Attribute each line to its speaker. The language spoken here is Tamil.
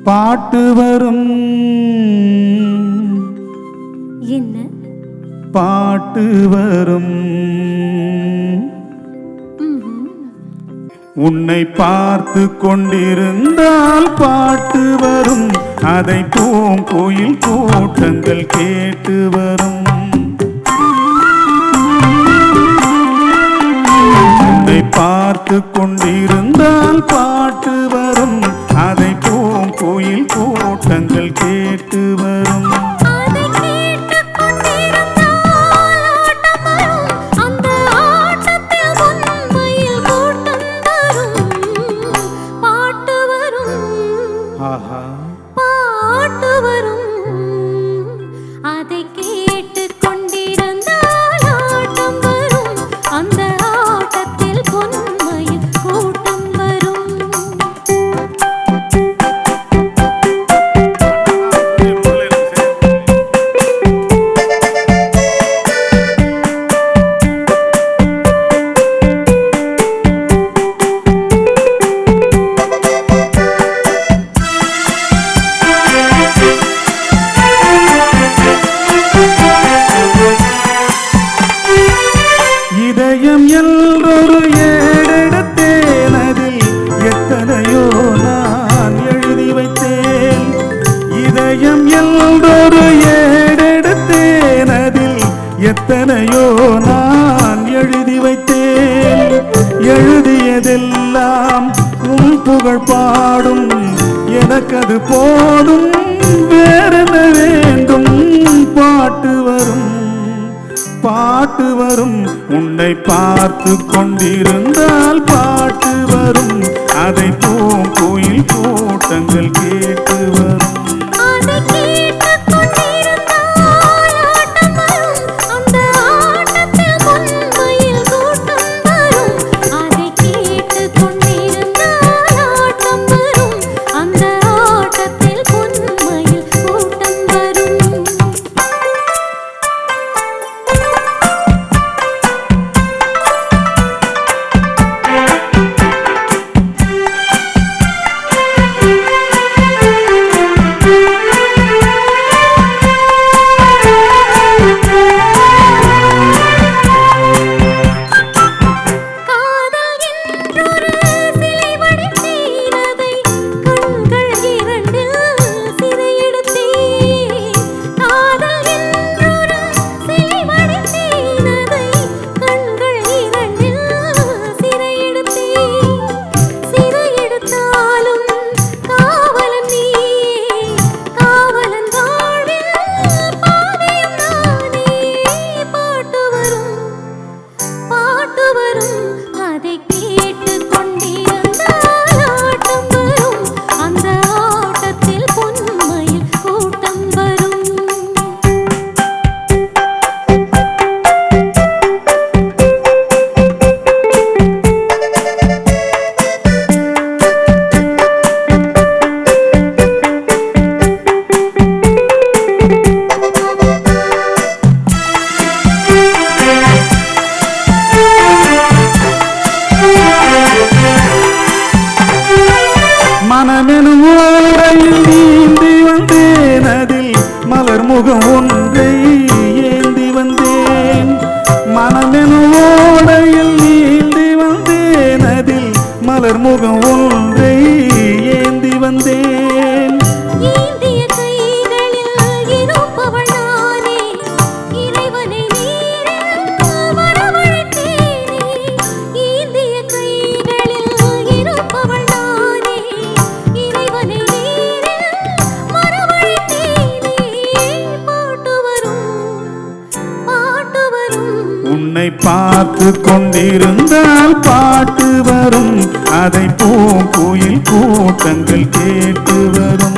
Speaker 1: பாட்டு வரும்.
Speaker 2: என்ன
Speaker 1: பாட்டு வரும்? உன்னை பார்த்து கொண்டிருந்தால் பாட்டு வரும். அதை பூங்குயில் கூட்டங்கள் கேட்டு வரும். உன்னை பார்த்து கொண்டிருந்தால் பாட்டு வரும். அதை பூங்குயில் கூட்டங்கள் கேட்டு வரும்.
Speaker 2: பாட்டு வரும். அதை கேட்டு கொண்டிருந்தால் ஆட்டம் வரும். அந்த ஆட்டத்தில் பொன்மையில் கூட்டம் வரும்.
Speaker 1: இதயம் என்றொரு ஏடெடுத்தேன். அதில் எத்தனையோ நான் எழுதி வைத்தேன். இதயம் என்றொரு ஏடெடுத்தேன். அதில் எத்தனையோ நான் எழுதி வைத்தேன். எழுதியதெல்லாம் உன் புகழ் பாடும். எனக்கது போதும், வேறென்ன வேண்டும்? பாட்டு வரும், பாட்டு வரும். உன்னை பார்த்து கொண்டிருந்தால் பாட்டு வரும். அதை பூங்குயில் கூட்டங்கள் கேட்டு வரும். மனமெனும் ஓடையில் நீந்தி வந்தேன். அதில் மலர் முகம் ஒன்றை ஏந்தி வந்தேன். மனமெனும் ஓடையில் நீந்தி வந்தேன். அதில் மலர் முகம் ஒன்றை ஏந்தி வந்தேன். உன்னை பார்த்து கொண்டிருந்தால் பாட்டு வரும். அதை பூங்குயில் கூட்டங்கள் கேட்டு வரும்.